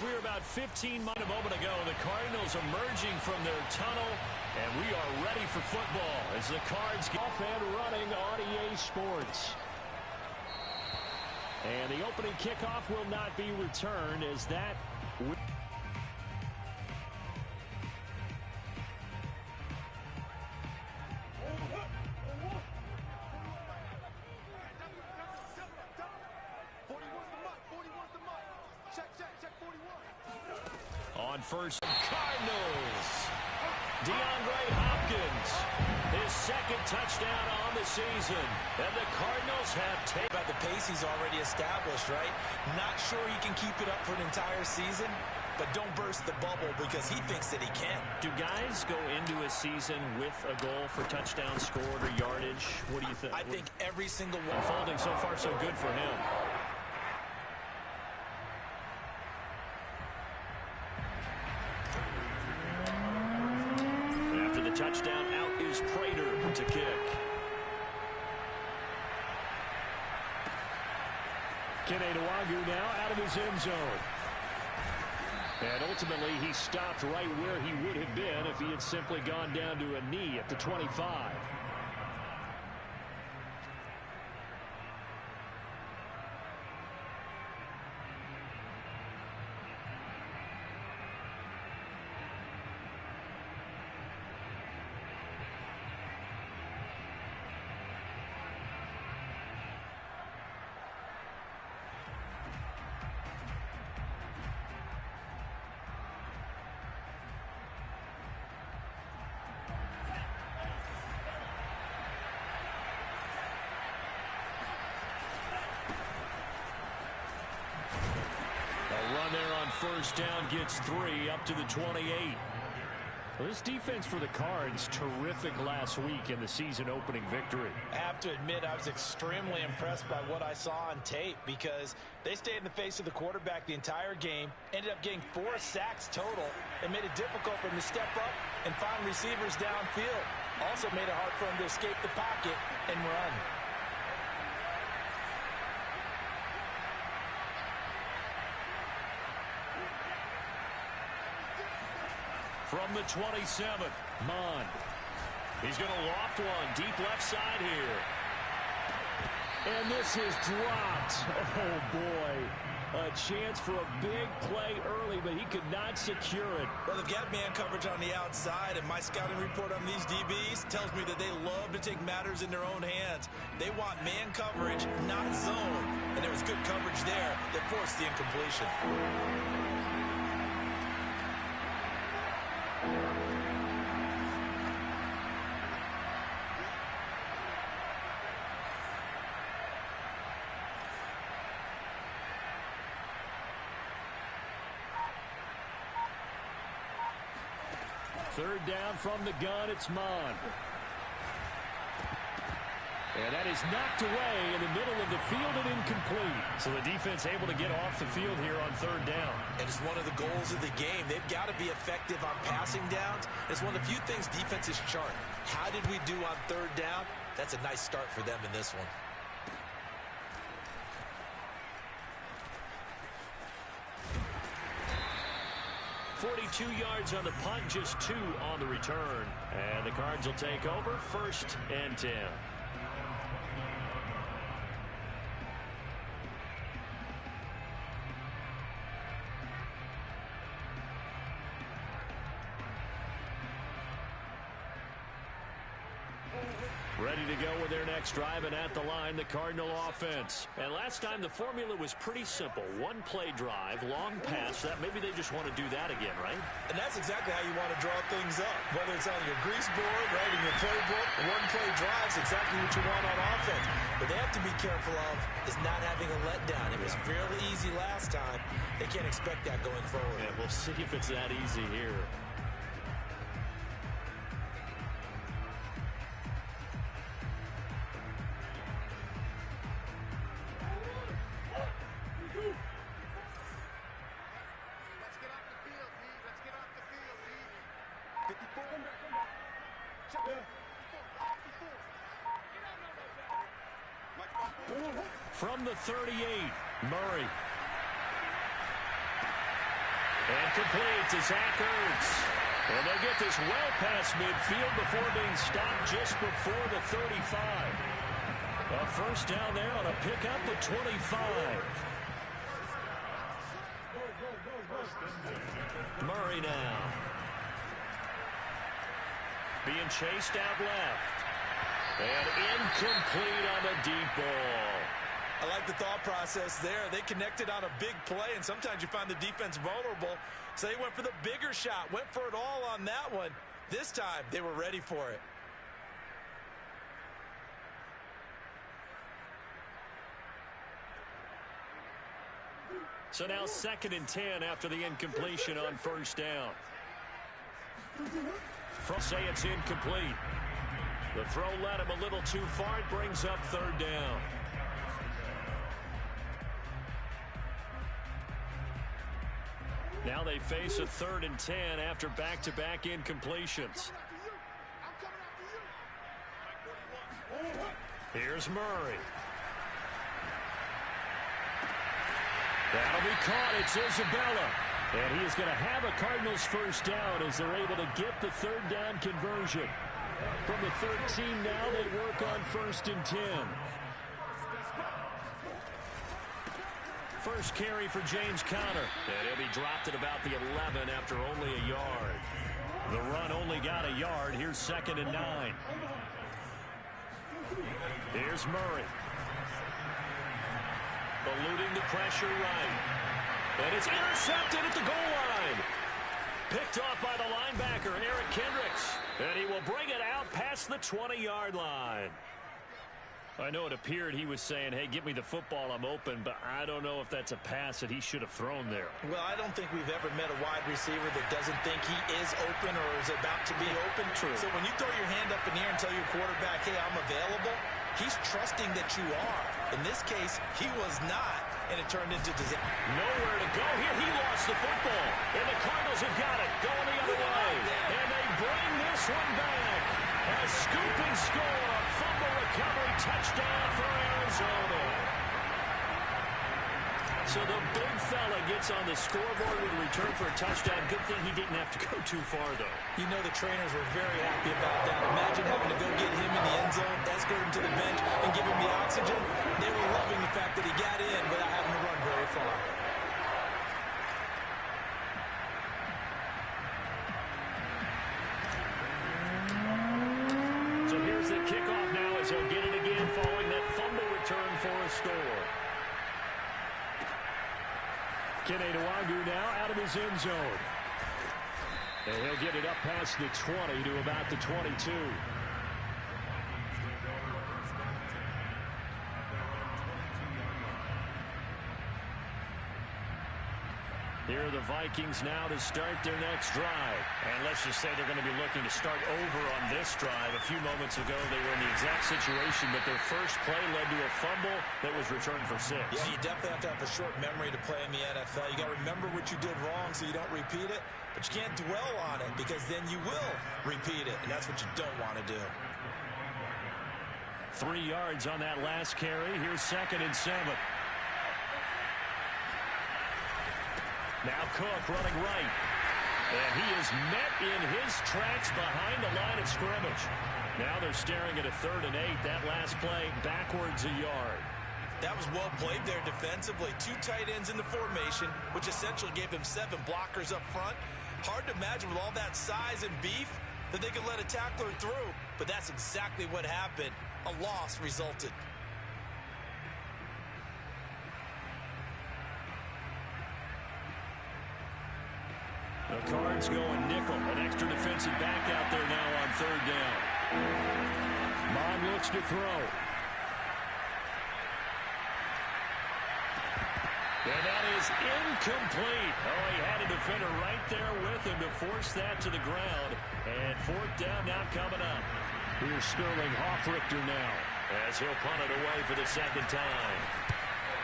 we're about 15 minutes a moment ago. The Cardinals emerging from their tunnel, and we are ready for football as the Cards get off and running on EA Sports. And the opening kickoff will not be returned as that... On first, Cardinals. DeAndre Hopkins, his second touchdown on the season. And the Cardinals have taken... About the pace he's already established, right? Not sure he can keep it up for an entire season, but don't burst the bubble because he thinks that he can. Do guys go into a season with a goal for touchdown scored or yardage? What do you think? I think every single one. Unfolding so far so good for him. Touchdown, out is Prater to kick. Keneduagu now out of his end zone. And ultimately, he stopped right where he would have been if he had simply gone down to a knee at the 25. First down gets 3 up to the 28. Well, this defense for the Cards, terrific last week in the season opening victory. I have to admit, I was extremely impressed by what I saw on tape because they stayed in the face of the quarterback the entire game, ended up getting 4 sacks total, and made it difficult for him to step up and find receivers downfield. Also made it hard for him to escape the pocket and run. From the 27, Mond. He's going to loft one deep left side here. And this is dropped. Oh, boy. A chance for a big play early, but he could not secure it. Well, they've got man coverage on the outside, and my scouting report on these DBs tells me that they love to take matters in their own hands. They want man coverage, not zone. And there was good coverage there that forced the incompletion. Third down from the gun, it's Mond. And that is knocked away in the middle of the field and incomplete. So the defense able to get off the field here on third down. And it's one of the goals of the game. They've got to be effective on passing downs. It's one of the few things defenses chart. How did we do on third down? That's a nice start for them in this one. 42 yards on the punt, just 2 on the return. And the Cards will take over, 1st and 10. Ready to go with their next drive, and at the line, the Cardinal offense. And last time, the formula was pretty simple. One play drive, long pass. That maybe they just want to do that again, right? And that's exactly how you want to draw things up. Whether it's on your grease board, right, in your playbook, one play drives exactly what you want on offense. But they have to be careful of is not having a letdown. It was fairly easy last time. They can't expect that going forward. Yeah, we'll see if it's that easy here. From the 38, Murray. And complete to Zach Ertz. And they get this well past midfield before being stopped just before the 35. A first down there on a pickup of 25. Murray now. Being chased out left. And incomplete on the deep ball. I like the thought process there. They connected on a big play, and sometimes you find the defense vulnerable. So they went for the bigger shot, went for it all on that one. This time, they were ready for it. So now 2nd and 10 after the incompletion on first down. Say it's incomplete. The throw led him a little too far. It brings up 3rd down. Now they face a 3rd and 10 after back-to-back incompletions. Here's Murray. That'll be caught. It's Isabella. And he is going to have a Cardinals first down as they're able to get the 3rd down conversion. From the 13 now, they work on 1st and 10. First carry for James Conner. And he'll be dropped at about the 11 after only a yard. The run only got a yard. Here's 2nd and 9. Here's Murray. Eluding the pressure right. And it's intercepted at the goal line. Picked off by the linebacker, Eric Kendricks. And he will bring it out past the 20-yard line. I know it appeared he was saying, hey, give me the football, I'm open, but I don't know if that's a pass that he should have thrown there. Well, I don't think we've ever met a wide receiver that doesn't think he is open or is about to be open. True. So when you throw your hand up in the air and tell your quarterback, hey, I'm available, he's trusting that you are. In this case, he was not, and it turned into disaster. Nowhere to go here. He lost the football, and the Cardinals have got it going the other way. And they bring this one back. A scoop and score, a fumble recovery touchdown for Arizona. So the big fella gets on the scoreboard with a return for a touchdown. Good thing he didn't have to go too far, though. You know the trainers were very happy about that. Imagine having to go get him in the end zone, escort him to the bench, and give him the oxygen. They were loving the fact that he got in without having to run very far. So here's the kickoff now as he'll get it again following that fumble return for a score. Kene Nwangwu now out of his end zone. And he'll get it up past the 20 to about the 22. Here are the Vikings now to start their next drive. And let's just say they're going to be looking to start over on this drive. A few moments ago, they were in the exact situation that their first play led to a fumble that was returned for 6. Yeah, you definitely have to have a short memory to play in the NFL. You got to remember what you did wrong so you don't repeat it. But you can't dwell on it because then you will repeat it. And that's what you don't want to do. 3 yards on that last carry. Here's 2nd and 7. Now Cook running right. And he is met in his tracks behind the line of scrimmage. Now they're staring at a 3rd and 8. That last play backwards a yard. That was well played there defensively. 2 tight ends in the formation, which essentially gave them 7 blockers up front. Hard to imagine with all that size and beef that they could let a tackler through. But that's exactly what happened. A loss resulted. The Cards going nickel. An extra defensive back out there now on 3rd down. Mond looks to throw. And that is incomplete. Oh, he had a defender right there with him to force that to the ground. And 4th down now coming up. Here's Sterling Hoffrichter now as he'll punt it away for the 2nd time.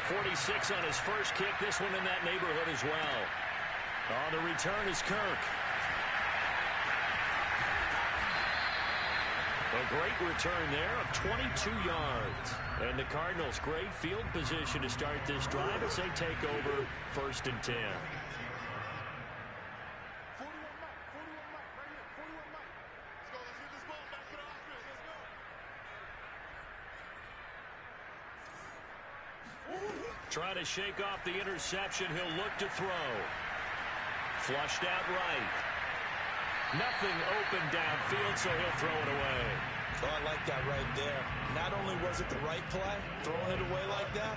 46 on his first kick. This one in that neighborhood as well. On the return is Kirk. A great return there of 22 yards. And the Cardinals, great field position to start this drive as they take over 1st and 10. Trying to shake off the interception. He'll look to throw. Flushed out right. Nothing open downfield, so he'll throw it away. Oh, I like that right there. Not only was it the right play, throwing it away like that,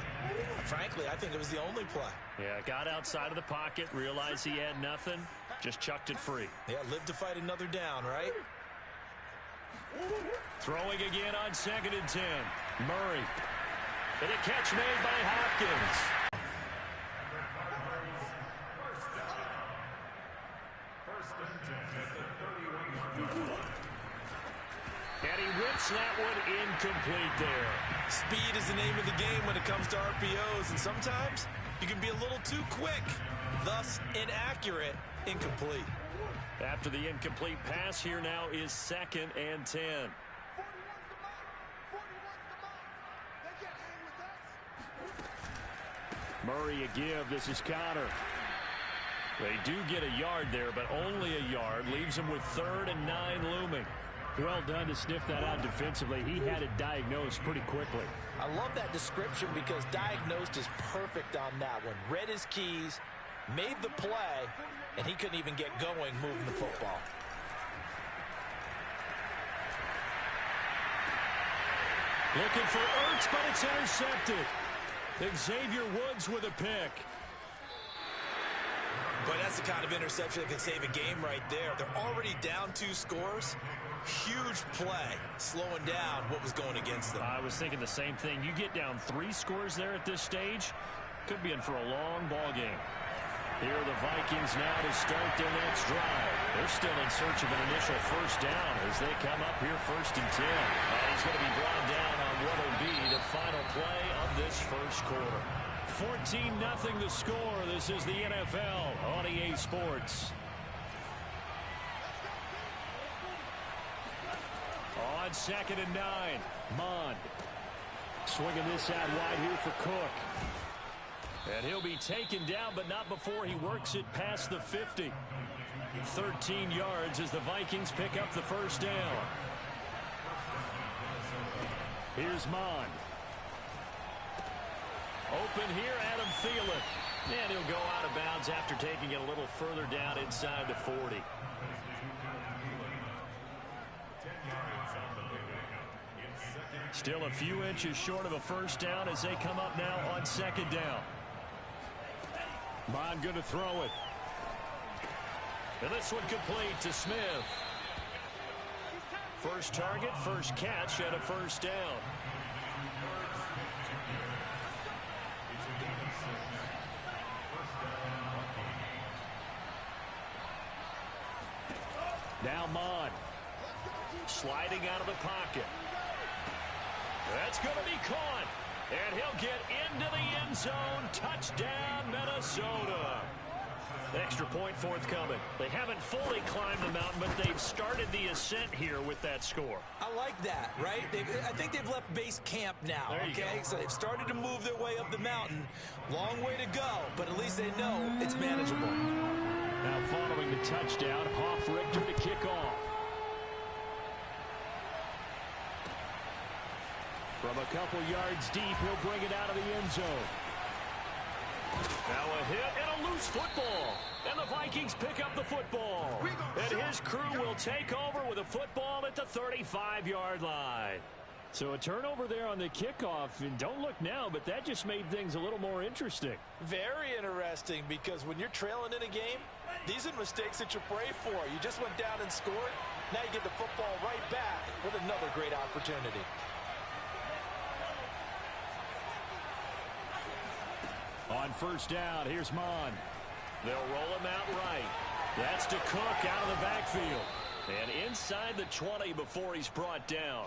frankly, I think it was the only play. Yeah, got outside of the pocket, realized he had nothing, just chucked it free. Yeah, live to fight another down, right? Throwing again on 2nd and 10. Murray. And a catch made by Hopkins. And he rips that one incomplete there. Speed is the name of the game when it comes to RPOs, and sometimes you can be a little too quick, thus inaccurate, incomplete. After the incomplete pass, here now is 2nd and 10. Murray a give. This is Connor. They do get a yard there, but only a yard. Leaves them with 3rd and 9 looming. Well done to sniff that out defensively. He had it diagnosed pretty quickly. I love that description because diagnosed is perfect on that one. Read his keys, made the play, and he couldn't even get going moving the football. Looking for Ertz, but it's intercepted. Xavier Woods with a pick. But that's the kind of interception that can save a game right there. They're already down 2 scores. Huge play, slowing down what was going against them. I was thinking the same thing. You get down 3 scores there at this stage, could be in for a long ball game. Here are the Vikings now to start their next drive. They're still in search of an initial first down as they come up here 1st and 10. And he's going to be brought down on what will be the final play of this first quarter. 14-0 the score. This is the NFL on EA Sports. On 2nd and 9, Mond. Swinging this out wide here for Cook. And he'll be taken down, but not before he works it past the 50. 13 yards as the Vikings pick up the first down. Here's Mond. Open here, Adam Thielen. And he'll go out of bounds after taking it a little further down inside the 40. Still a few inches short of a first down as they come up now on 2nd down. Mond going to throw it. And this one complete to Smith. First target, first catch, and a first down. Now Mond. Sliding out of the pocket. That's going to be caught. And he'll get into the end zone. Touchdown, Minnesota. Extra point forthcoming. They haven't fully climbed the mountain, but they've started the ascent here with that score. I like that, right? I think they've left base camp now, okay? So they've started to move their way up the mountain. Long way to go, but at least they know it's manageable. Now following the touchdown, Hoff-Richter to kick off. From a couple yards deep, he'll bring it out of the end zone. Now a hit and a loose football. And the Vikings pick up the football. And his crew will take over with a football at the 35-yard line. So a turnover there on the kickoff. And don't look now, but that just made things a little more interesting. Very interesting, because when you're trailing in a game, these are mistakes that you pray for. You just went down and scored. Now you get the football right back with another great opportunity. On first down, here's Mond. They'll roll him out right. That's to Cook out of the backfield. And inside the 20 before he's brought down.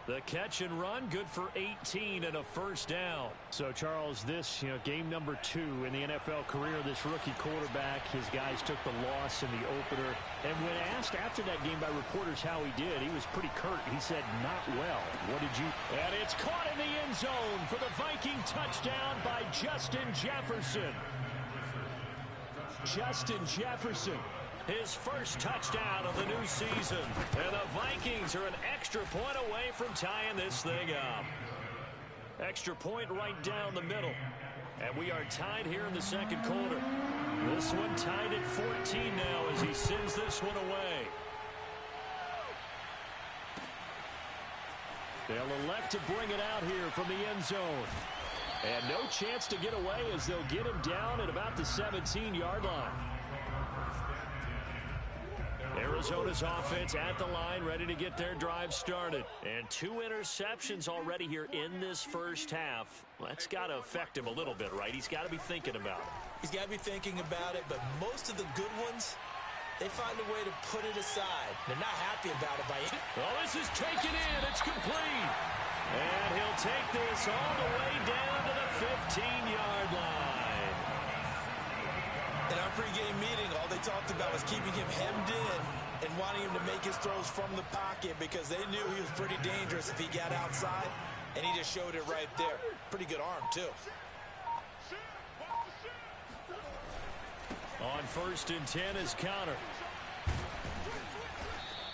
The catch and run, good for 18 and a first down. So, Charles, this, game number 2 in the NFL career, this rookie quarterback, his guys took the loss in the opener. And when asked after that game by reporters how he did, he was pretty curt. He said, not well. What did you... And it's caught in the end zone for the Viking touchdown by Justin Jefferson. Justin Jefferson. His first touchdown of the new season. And the Vikings are an extra point away from tying this thing up. Extra point right down the middle. And we are tied here in the second quarter. This one tied at 14 now as he sends this one away. They'll elect to bring it out here from the end zone. And no chance to get away as they'll get him down at about the 17-yard line. Arizona's offense at the line, ready to get their drive started. And 2 interceptions already here in this first half. Well, that's got to affect him a little bit, right? He's got to be thinking about it. He's got to be thinking about it, but most of the good ones, they find a way to put it aside. They're not happy about it by any. Oh, this is taken in. It's complete. And he'll take this all the way down to the 15-yard line. In our pregame meeting, all they talked about was keeping him hemmed in and wanting him to make his throws from the pocket because they knew he was pretty dangerous if he got outside, and he just showed it right there. Pretty good arm, too. On 1st and 10 is Connor.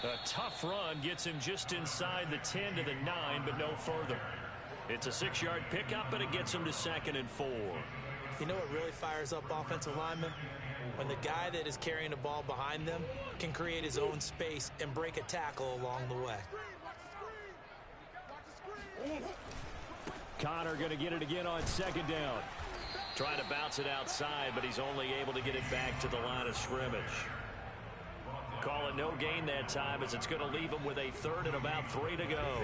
A tough run gets him just inside the 10 to the 9, but no further. It's a 6-yard pickup, and it gets him to 2nd and 4. You know what really fires up offensive linemen? When the guy that is carrying the ball behind them can create his own space and break a tackle along the way. Connor going to get it again on 2nd down. Trying to bounce it outside, but he's only able to get it back to the line of scrimmage. Call it no gain that time as it's going to leave him with a 3rd and about 3 to go.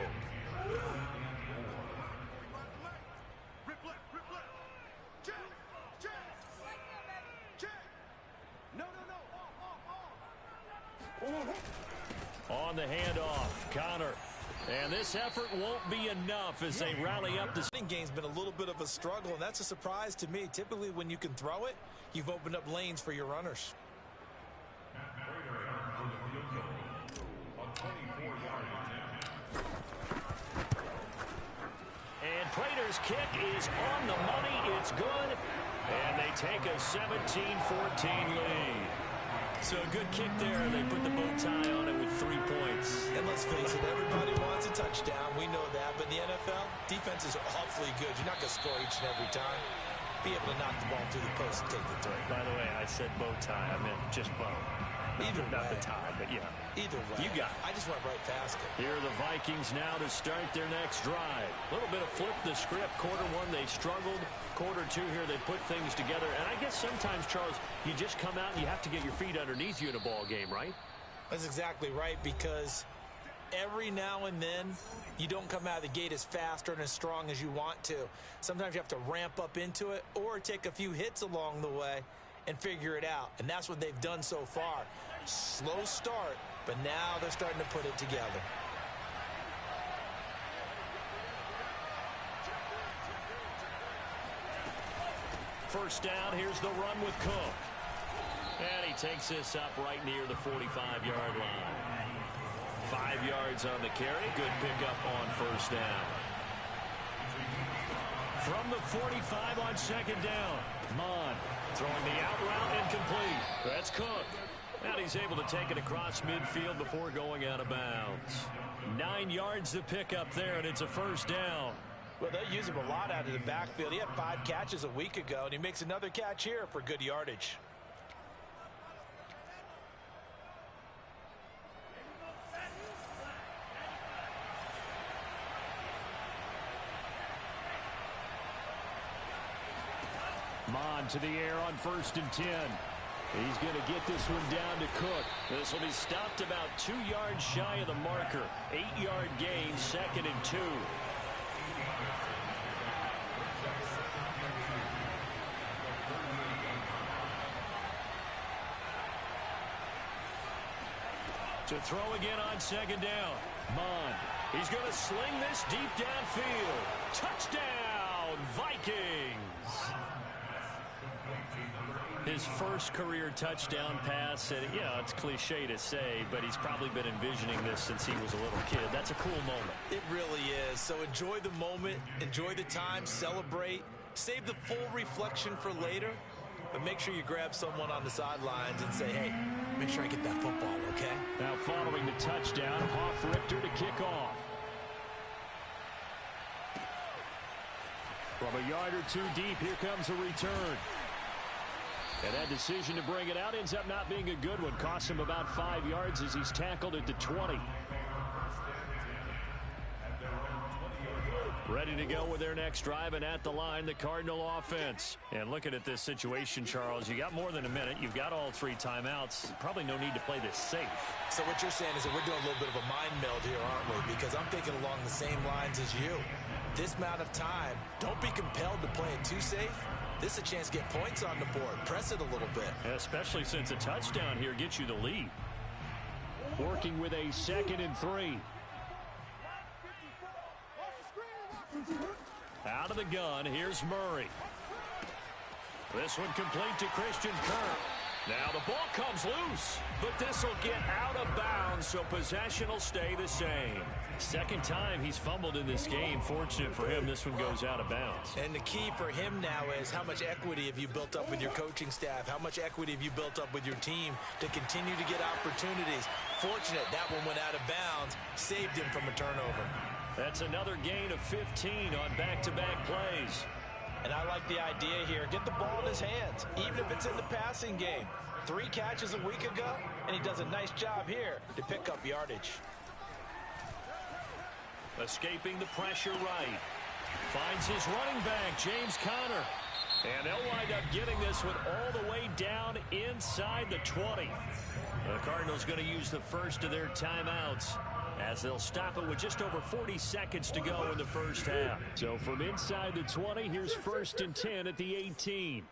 On the handoff, Connor. And this effort won't be enough as they rally up. The running game's been a little bit of a struggle, and that's a surprise to me. Typically, when you can throw it, you've opened up lanes for your runners. And Prater's kick is on the money. It's good. And they take a 17-14 lead. So a good kick there. They put the bow tie on it with 3 points. And let's face it, everybody wants a touchdown. We know that. But in the NFL, defenses are awfully good. You're not going to score each and every time. Be able to knock the ball through the post and take the 3. By the way, I said bow tie. I meant just bow. Either not way. the tie, but yeah. Either way. You got it. I just went right past it. Here are the Vikings now to start their next drive. A little bit of flip the script. Quarter 1, they struggled. Quarter 2 here, they put things together. And I guess sometimes, Charles, you just come out and you have to get your feet underneath you in a ball game, right? That's exactly right, because every now and then you don't come out of the gate as fast or as strong as you want to. Sometimes you have to ramp up into it or take a few hits along the way and figure it out. And that's what they've done so far. Slow start, but now they're starting to put it together. First down, here's the run with Cook. And he takes this up right near the 45-yard line. 5 yards on the carry. Good pickup on first down. From the 45 on 2nd down. Mon throwing the out route incomplete. That's Cook. And he's able to take it across midfield before going out of bounds. 9 yards to pick up there, and it's a first down. Well, they use him a lot out of the backfield. He had 5 catches a week ago, and he makes another catch here for good yardage. Mon to the air on 1st and 10. He's going to get this one down to Cook. This will be stopped about 2 yards shy of the marker. 8-yard gain, 2nd and 2. To throw again on 2nd down. Mon. He's going to sling this deep downfield. Touchdown, Vikings. His first career touchdown pass, and yeah, it's cliche to say, but he's probably been envisioning this since he was a little kid. That's a cool moment. It really is. So enjoy the moment, enjoy the time, celebrate, save the full reflection for later, but make sure you grab someone on the sidelines and say, hey, make sure I get that football, okay? Now following the touchdown, Hoff-Richter to kick off. From From a yard or two deep, here comes a return. And that decision to bring it out ends up not being a good one. Costs him about 5 yards as he's tackled at the 20. Ready to go with their next drive, and at the line, the Cardinal offense. And looking at this situation, Charles, you got more than a minute. You've got all 3 timeouts. Probably no need to play this safe. So what you're saying is that we're doing a little bit of a mind meld here, aren't we? Because I'm thinking along the same lines as you. This amount of time, don't be compelled to play it too safe. This is a chance to get points on the board. Press it a little bit. Especially since a touchdown here gets you the lead. Working with a 2nd and 3. Out of the gun, here's Murray. This one complete to Christian Kirk. Now the ball comes loose, but this will get out of bounds, so possession will stay the same. Second time he's fumbled in this game. Fortunate for him, this one goes out of bounds. And the key for him now is how much equity have you built up with your coaching staff? How much equity have you built up with your team to continue to get opportunities? Fortunate that one went out of bounds, saved him from a turnover. That's another gain of 15 on back-to-back plays. And I like the idea here. Get the ball in his hands, even if it's in the passing game. 3 catches a week ago, and he does a nice job here to pick up yardage. Escaping the pressure right. Finds his running back, James Conner. And they'll wind up getting this one all the way down inside the 20. The Cardinals going to use the first of their timeouts, as they'll stop it with just over 40 seconds to go in the first half. So from inside the 20, here's 1st and 10 at the 18.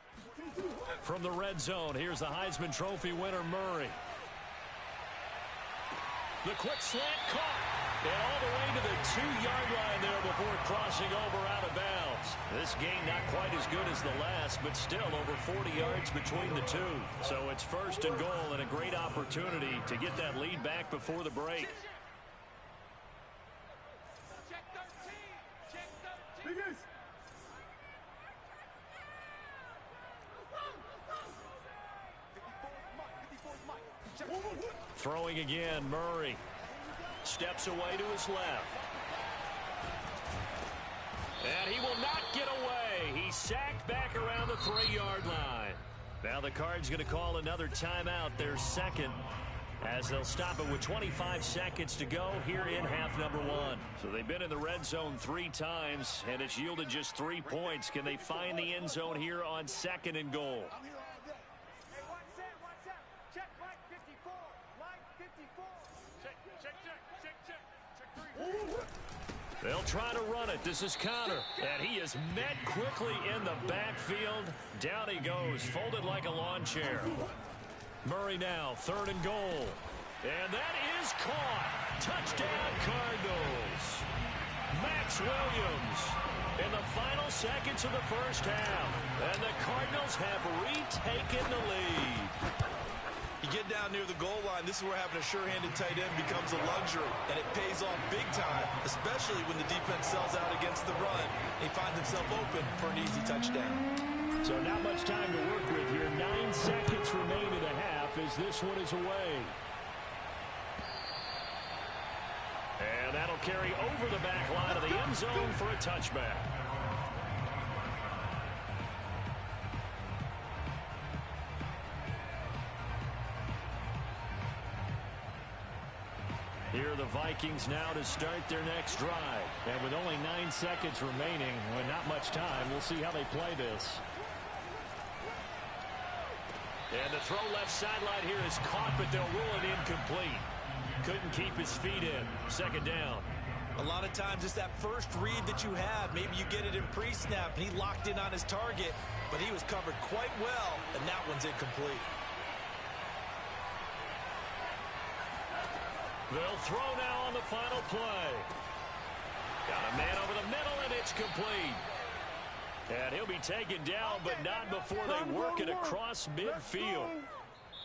From the red zone, here's the Heisman Trophy winner, Murray. The quick slant caught. And all the way to the 2-yard line there before crossing over out of bounds. This gain not quite as good as the last, but still over 40 yards between the two. So it's 1st and goal, and a great opportunity to get that lead back before the break. Throwing again, Murray. Steps away to his left. And he will not get away. He's sacked back around the 3-yard line. Now the Cards going to call another timeout, their second, as they'll stop it with 25 seconds to go here in half number 1. So they've been in the red zone 3 times, and it's yielded just 3 points. Can they find the end zone here on 2nd and goal? They'll try to run it. This is Conner. And he is met quickly in the backfield. Down he goes, folded like a lawn chair. Murray now, 3rd and goal. And that is caught. Touchdown, Cardinals. Max Williams in the final seconds of the first half. And the Cardinals have retaken the lead. You get down near the goal line, this is where having a sure-handed tight end becomes a luxury, and it pays off big time, especially when the defense sells out against the run. He finds himself open for an easy touchdown. So not much time to work with here. 9 seconds remain in the half as this one is away. And that'll carry over the back line of the end zone for a touchback. Here are the Vikings now to start their next drive. And with only 9 seconds remaining, with not much time, we'll see how they play this. And the throw left sideline here is caught, but they'll rule it incomplete. Couldn't keep his feet in. 2nd down. A lot of times it's that first read that you have. Maybe you get it in pre-snap, and he locked in on his target, but he was covered quite well, and that one's incomplete. They'll throw now on the final play. Got a man over the middle, and it's complete. And he'll be taken down, but not before they work it across midfield.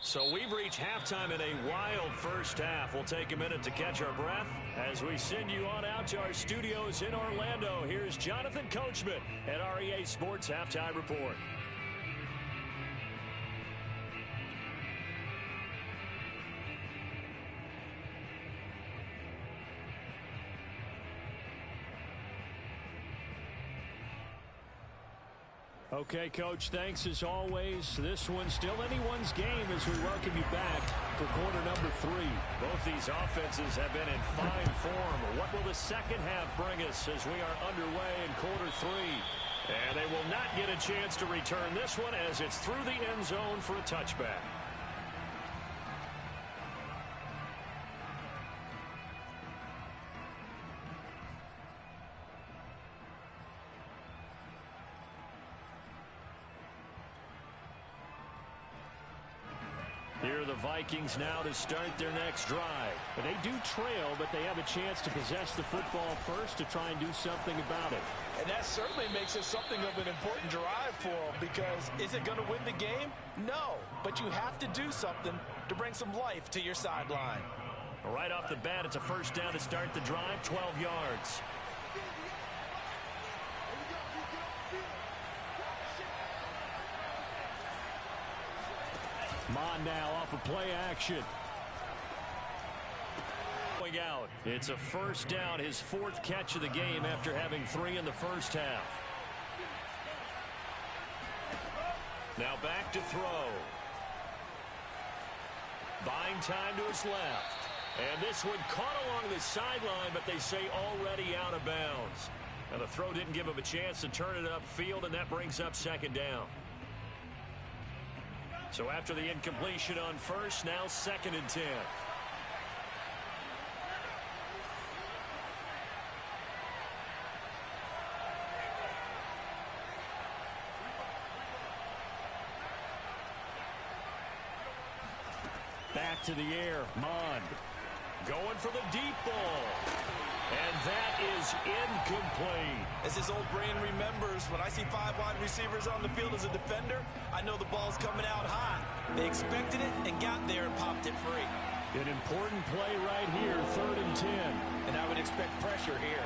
So we've reached halftime in a wild first half. We'll take a minute to catch our breath as we send you on out to our studios in Orlando. Here's Jonathan Coachman at REA Sports Halftime Report. Okay, Coach, thanks as always. This one's still anyone's game as we welcome you back for quarter number 3. Both these offenses have been in fine form. What will the second half bring us as we are underway in quarter 3? And they will not get a chance to return this one as it's through the end zone for a touchback. Here are the Vikings now to start their next drive. But they do trail, but they have a chance to possess the football first to try and do something about it. And that certainly makes it something of an important drive for them, because is it going to win the game? No, but you have to do something to bring some life to your sideline. Right off the bat, it's a first down to start the drive, 12 yards. Mon now off of play action. Going out. It's a first down, his 4th catch of the game after having 3 in the first half. Now back to throw. Buying time to his left. And this one caught along the sideline, but they say already out of bounds. And the throw didn't give him a chance to turn it upfield, and that brings up second down. So after the incompletion on first, now 2nd and 10. Back to the air, Mond. Going for the deep ball. And that is incomplete. As his old brain remembers, when I see 5 wide receivers on the field as a defender, I know the ball's coming out high. They expected it and got there and popped it free. An important play right here, 3rd and 10. And I would expect pressure here.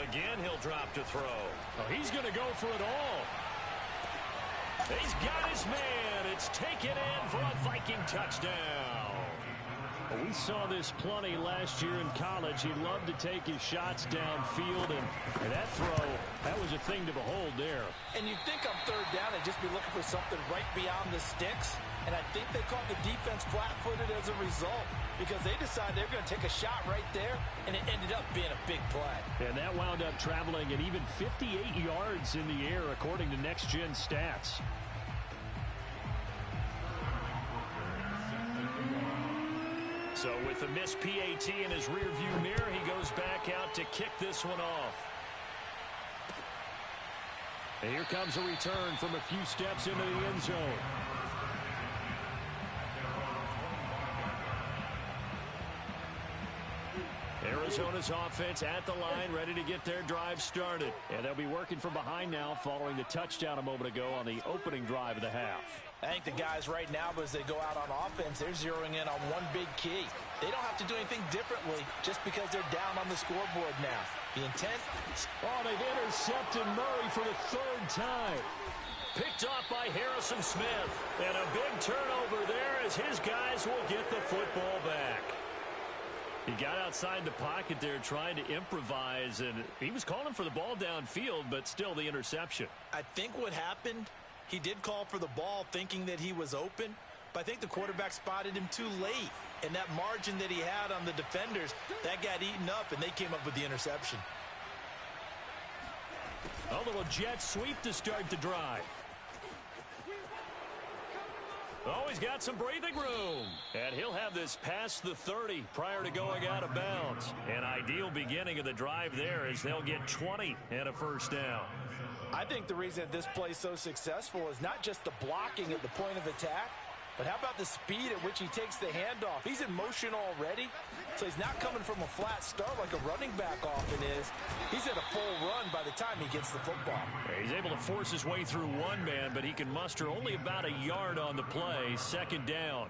Again, he'll drop to throw. Oh, he's going to go for it all. He's got his man. It's taken in for a Viking touchdown. Well, we saw this plenty last year in college. He loved to take his shots downfield, and that throw, that was a thing to behold there. And you'd think on 3rd down, they'd just be looking for something right beyond the sticks. And I think they caught the defense flat-footed as a result, because they decided they're going to take a shot right there, and it ended up being a big play. And that wound up traveling at even 58 yards in the air, according to Next Gen Stats. So with the missed PAT in his rearview mirror, he goes back out to kick this one off. And here comes a return from a few steps into the end zone. Arizona's offense at the line, ready to get their drive started. And they'll be working from behind now following the touchdown a moment ago on the opening drive of the half. I think the guys right now, as they go out on offense, they're zeroing in on one big key. They don't have to do anything differently just because they're down on the scoreboard now. The intent? Oh, they've intercepted Murray for the 3rd time. Picked off by Harrison Smith. And a big turnover there as his guys will get the football back. He got outside the pocket there trying to improvise, and he was calling for the ball downfield, but still the interception. I think what happened, he did call for the ball thinking that he was open, but I think the quarterback spotted him too late. And that margin that he had on the defenders, that got eaten up, and they came up with the interception. A little jet sweep to start the drive. Oh, he's got some breathing room. And he'll have this past the 30 prior to going out of bounds. An ideal beginning of the drive there as they'll get 20 and a first down. I think the reason that this play is so successful is not just the blocking at the point of attack, but how about the speed at which he takes the handoff? He's in motion already, so he's not coming from a flat start like a running back often is. He's at a full run by the time he gets the football. He's able to force his way through one man, but he can muster only about a yard on the play. 2nd down.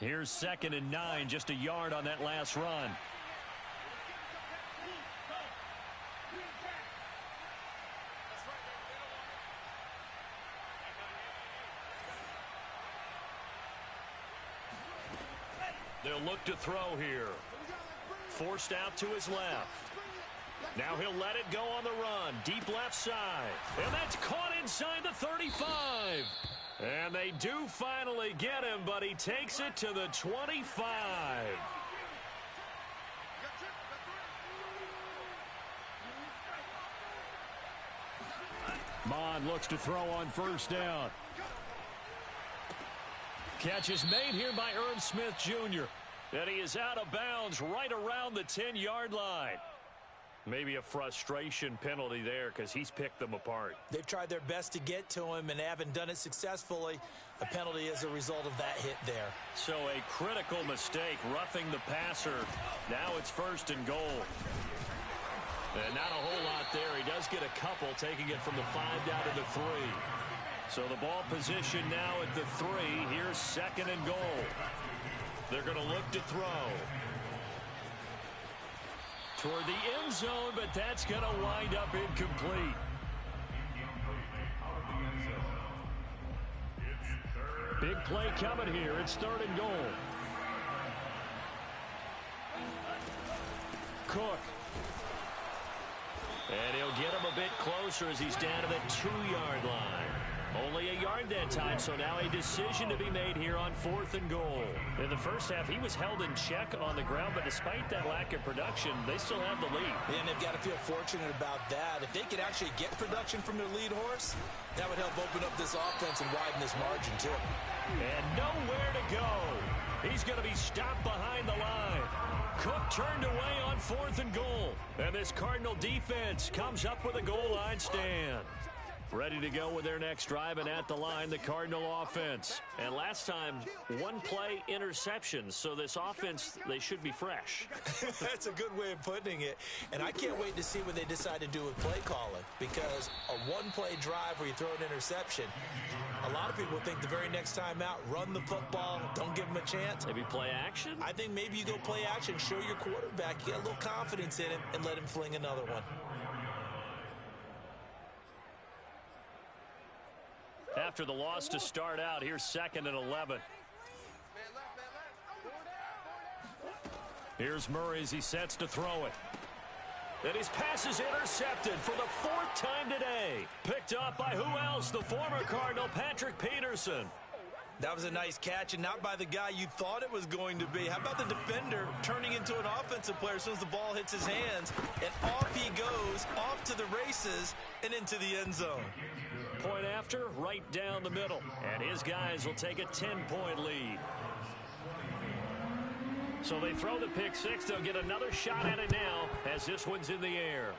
Here's 2nd and 9, just a yard on that last run. They'll look to throw here. Forced out to his left. Now he'll let it go on the run. Deep left side. And that's caught inside the 35. And they do finally get him, but he takes it to the 25. Mond looks to throw on first down. Catch is made here by Irv Smith Jr. And he is out of bounds right around the 10-yard line. Maybe a frustration penalty there because he's picked them apart. They've tried their best to get to him and haven't done it successfully. A penalty as a result of that hit there. So a critical mistake, roughing the passer. Now it's 1st and goal. And not a whole lot there. He does get a couple, taking it from the 5 down to the 3. So the ball position now at the 3. Here's 2nd and goal. They're going to look to throw toward the end zone, but that's going to wind up incomplete. Big play coming here. It's 3rd and goal. Cook. And he'll get him a bit closer as he's down to the 2-yard line. Only a yard that time, so now a decision to be made here on 4th and goal. In the first half, he was held in check on the ground, but despite that lack of production, they still have the lead. And they've got to feel fortunate about that. If they could actually get production from their lead horse, that would help open up this offense and widen this margin, too. And nowhere to go. He's going to be stopped behind the line. Cook turned away on 4th and goal. And this Cardinal defense comes up with a goal line stand. Ready to go with their next drive, and at the line, the Cardinal offense. And last time, 1-play interceptions, so this offense, they should be fresh. That's a good way of putting it. And I can't wait to see what they decide to do with play calling, because a 1-play drive where you throw an interception, a lot of people think the very next time out, run the football, don't give them a chance. Maybe play action? I think maybe you go play action, show your quarterback, get a little confidence in him, and let him fling another one. After the loss to start out, here's 2nd and 11. Here's Murray as he sets to throw it. And his pass is intercepted for the 4th time today. Picked up by who else? The former Cardinal, Patrick Peterson. That was a nice catch, and not by the guy you thought it was going to be. How about the defender turning into an offensive player as soon as the ball hits his hands, and off he goes, off to the races, and into the end zone. Point after, right down the middle. And his guys will take a 10-point lead. So they throw the pick six. They'll get another shot at it now as this one's in the air.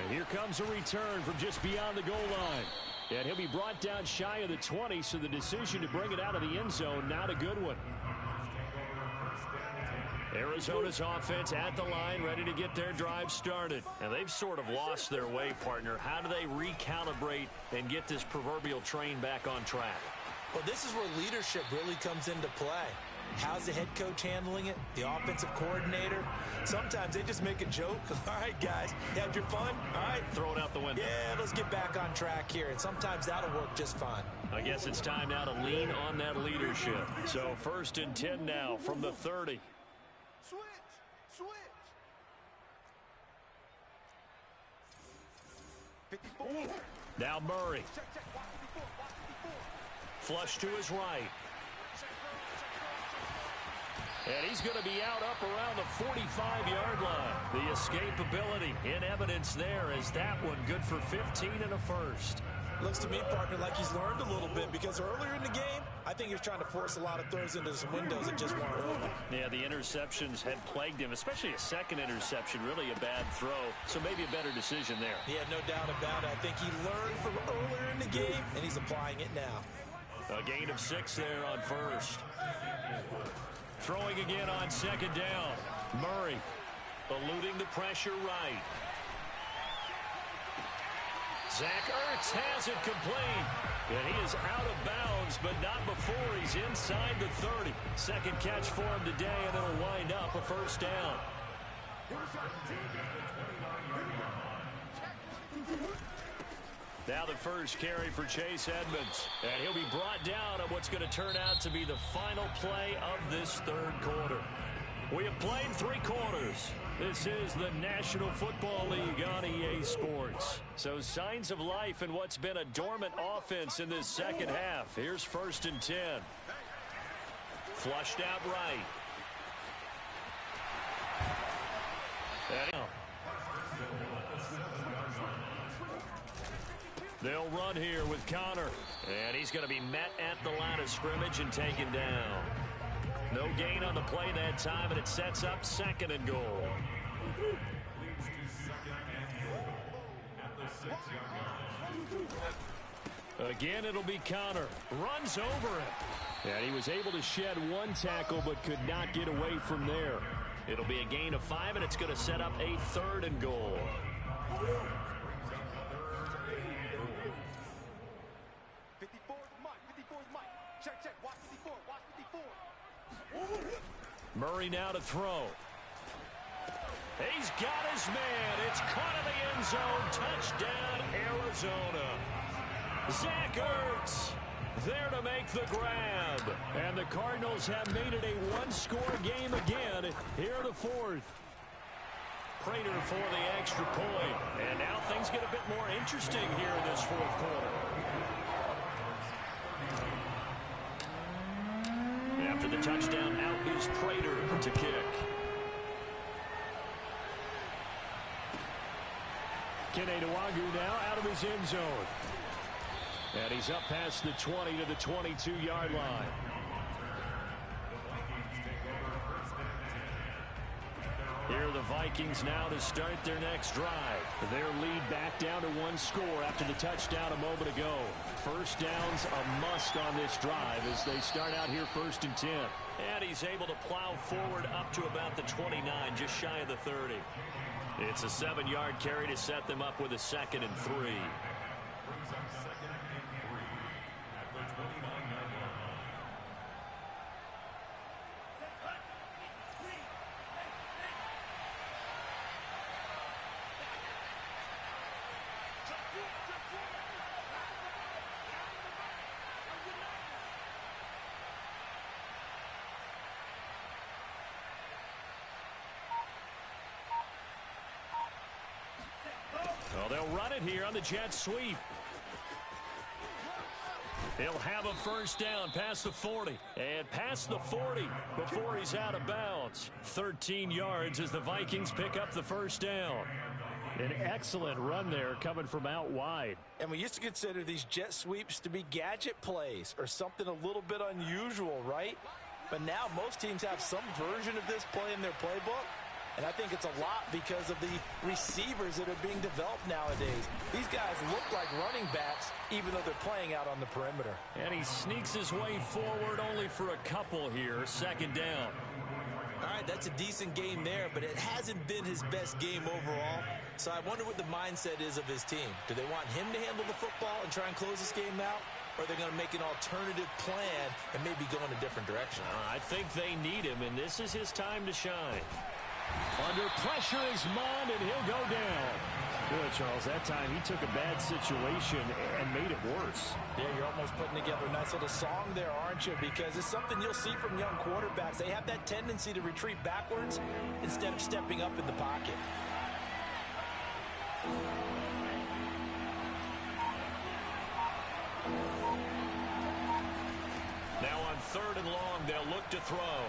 And here comes a return from just beyond the goal line. And he'll be brought down shy of the 20, so the decision to bring it out of the end zone, not a good one. Arizona's offense at the line, ready to get their drive started. And they've sort of lost their way, partner. How do they recalibrate and get this proverbial train back on track? Well, this is where leadership really comes into play. How's the head coach handling it? The offensive coordinator? Sometimes they just make a joke. All right, guys, you had your fun? All right. Throw it out the window. Yeah, let's get back on track here. And sometimes that'll work just fine. I guess it's time now to lean on that leadership. So 1st and 10 now from the 30. Switch. Now Murray. Flush to his right. And he's going to be out up around the 45-yard line. The escapability in evidence there as that one good for 15 and a first. Looks to me, partner, like he's learned a little bit because earlier in the game, I think he was trying to force a lot of throws into some windows that just weren't open. Yeah, the interceptions had plagued him, especially a second interception, really a bad throw. So maybe a better decision there. Yeah, no doubt about it. I think he learned from earlier in the game, and he's applying it now. A gain of 6 there on first. Throwing again on 2nd down. Murray eluding the pressure right. Zach Ertz has it complete. And he is out of bounds, but not before he's inside the 30. Second catch for him today, and it'll wind up a first down. Now the first carry for Chase Edmonds. And he'll be brought down on what's going to turn out to be the final play of this third quarter. We have played 3 quarters. This is the National Football League on EA Sports. So signs of life in what's been a dormant offense in this second half. Here's 1st and 10. Flushed out right. They'll run here with Connor. And he's going to be met at the line of scrimmage and taken down. No gain on the play that time, and it sets up 2nd and goal. Again, it'll be Connor. Runs over it. And he was able to shed 1 tackle, but could not get away from there. It'll be a gain of 5, and it's going to set up a 3rd and goal. Murray now to throw. He's got his man. It's caught in the end zone. Touchdown, Arizona. Zach Ertz there to make the grab. And the Cardinals have made it a 1-score game again here in the 4th. Prater for the extra point. And now things get a bit more interesting here in this 4th quarter. After the touchdown, out is Prater to kick. Keneduagu now out of his end zone. And he's up past the 20 to the 22-yard line. Here are the Vikings now to start their next drive. Their lead back down to 1 score after the touchdown a moment ago. First down's a must on this drive as they start out here 1st and 10. And he's able to plow forward up to about the 29, just shy of the 30. It's a 7-yard carry to set them up with a 2nd and 3. Well, they'll run it here on the jet sweep. He'll have a first down past the 40 and past the 40 before he's out of bounds. 13 yards as the Vikings pick up the first down. An excellent run there coming from out wide. And we used to consider these jet sweeps to be gadget plays or something a little bit unusual, right? But now most teams have some version of this play in their playbook. And I think it's a lot because of the receivers that are being developed nowadays. These guys look like running backs even though they're playing out on the perimeter. And he sneaks his way forward only for a couple here. 2nd down. All right, that's a decent game there, but it hasn't been his best game overall. So I wonder what the mindset is of his team. Do they want him to handle the football and try and close this game out? Or are they going to make an alternative plan and maybe go in a different direction? I think they need him, and this is his time to shine. Under pressure is Mond, and he'll go down. Good, Charles. That time he took a bad situation and made it worse. Yeah, you're almost putting together a nice little song there, aren't you? Because it's something you'll see from young quarterbacks. They have that tendency to retreat backwards instead of stepping up in the pocket. Now on 3rd and long, they'll look to throw.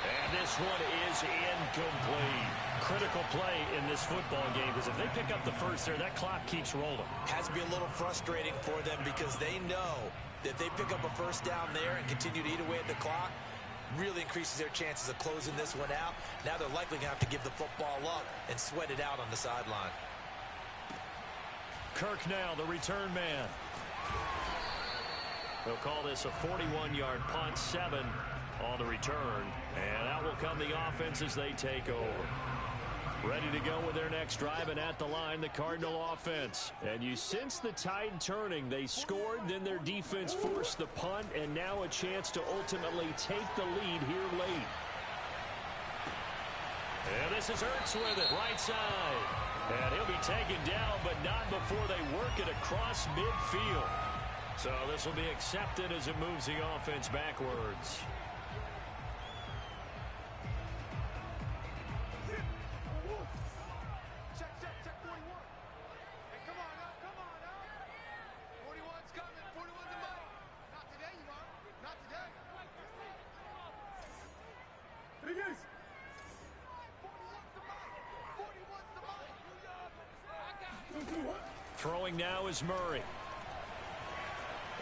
And this one is incomplete. Critical play in this football game because if they pick up the first there, that clock keeps rolling. Has to be a little frustrating for them because they know that if they pick up a first down there and continue to eat away at the clock, really increases their chances of closing this one out. Now they're likely going to have to give the football up and sweat it out on the sideline. Kirk now, the return man. They'll call this a 41-yard punt, 7 on the return. And out will come the offense as they take over. Ready to go with their next drive, and at the line, the Cardinal offense. And you sense the tide turning. They scored, then their defense forced the punt, and now a chance to ultimately take the lead here late. And this is Ertz with it, right side. And he'll be taken down, but not before they work it across midfield. So this will be accepted as it moves the offense backwards. Check 41. Hey, come on up, come on up. 41's coming, 41's the mic. Not today, you are. Not today. Figures. 41's the mic. 41's the mic. I got it. Throwing now is Murray.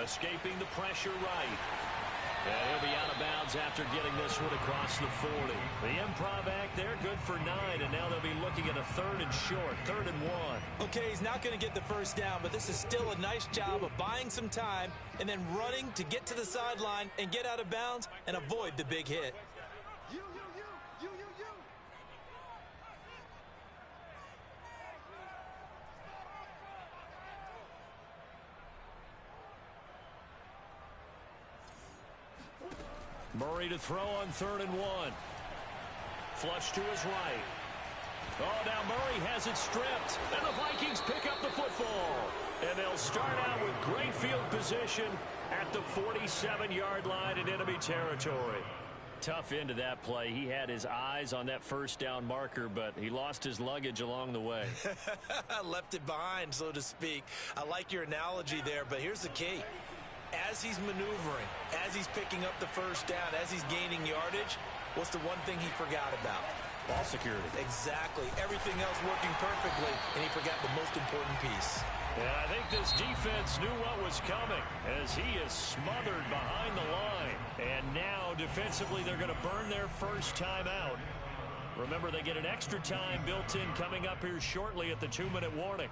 Escaping the pressure right. And he'll be out of bounds after getting this one across the 40. The improv act there, good for 9, and now they'll be looking at a 3rd and short, 3rd and 1. Okay, he's not going to get the first down, but this is still a nice job of buying some time and then running to get to the sideline and get out of bounds and avoid the big hit. You. Murray to throw on 3rd and 1. Flush to his right. Oh, now Murray has it stripped. And the Vikings pick up the football. And they'll start out with great field position at the 47-yard line in enemy territory. Tough end to that play. He had his eyes on that first down marker, but he lost his luggage along the way. Left it behind, so to speak. I like your analogy there, but here's the key. As he's maneuvering, as he's picking up the first down, as he's gaining yardage, what's the one thing he forgot about? Ball security. Exactly. Everything else working perfectly, and he forgot the most important piece. And I think this defense knew what was coming as he is smothered behind the line. And now, defensively, they're going to burn their first time out. Remember, they get an extra time built in coming up here shortly at the 2-minute warning.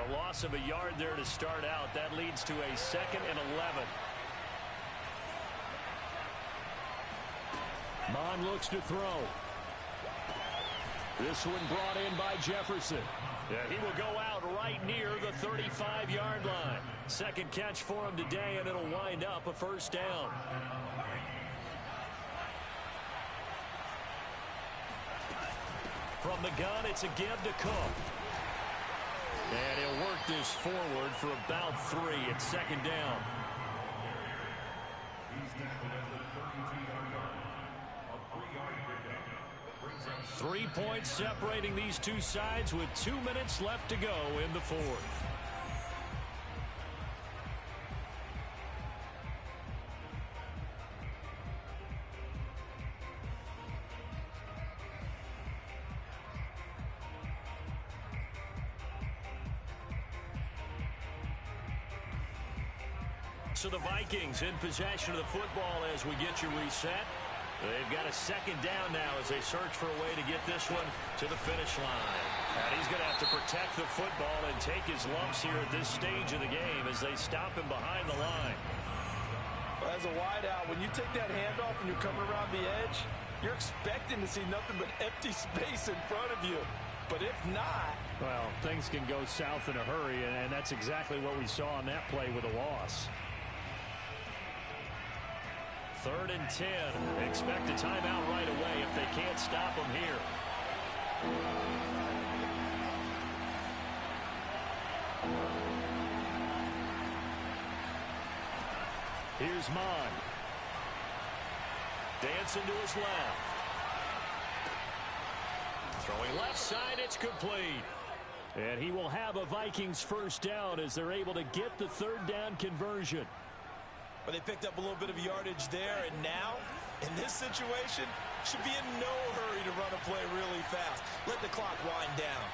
A loss of a yard there to start out. That leads to a 2nd and 11. Mon looks to throw. This one brought in by Jefferson. Yeah, he will go out right near the 35-yard line. Second catch for him today, and it'll wind up a first down. From the gun, it's a give to Cook. And he'll work this forward for about 3. It's 2nd down. Three points separating these two sides with 2 minutes left to go in the 4th. So the Vikings in possession of the football as we get you reset. They've got a 2nd down now as they search for a way to get this one to the finish line. And he's going to have to protect the football and take his lumps here at this stage of the game as they stop him behind the line. Well, as a wideout, when you take that handoff and you're coming around the edge, you're expecting to see nothing but empty space in front of you. But if not... Well, things can go south in a hurry, and that's exactly what we saw on that play with a loss. 3rd and 10. Expect a timeout right away if they can't stop them here. Here's Mon. Dancing to his left. Throwing left side, it's complete. And he will have a Vikings first down as they're able to get the 3rd down conversion. But they picked up a little bit of yardage there, and now, in this situation, should be in no hurry to run a play really fast. Let the clock wind down.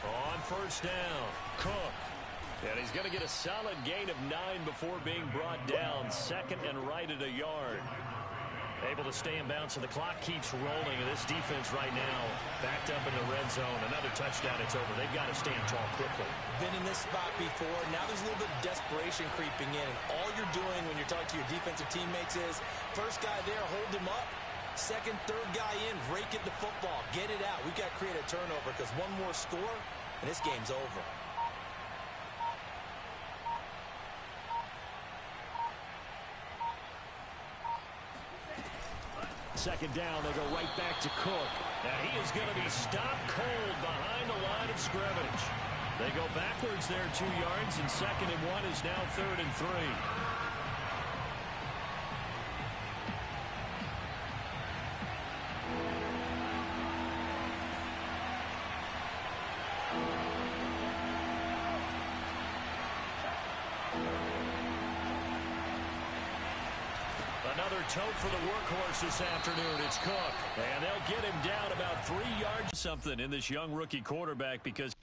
On first down, Cook. And he's going to get a solid gain of 9 before being brought down. 2nd and right at a yard. Able to stay in bounds, so the clock keeps rolling. And this defense right now backed up in the red zone. Another touchdown, it's over. They've got to stand tall quickly. Been in this spot before. Now there's a little bit of desperation creeping in. And all you're doing when you're talking to your defensive teammates is, first guy there, hold him up, Second, third guy in, rake it the football, get it out. We've got to create a turnover because one more score, and this game's over. Second down, they go right back to Cook. And he is going to be stopped cold behind the line of scrimmage. They go backwards there 2 yards, and 2nd and 1 is now 3rd and 3. Another tote for the workhorse this afternoon. It's Cook. And they'll get him down about 3 yards something in this young rookie quarterback because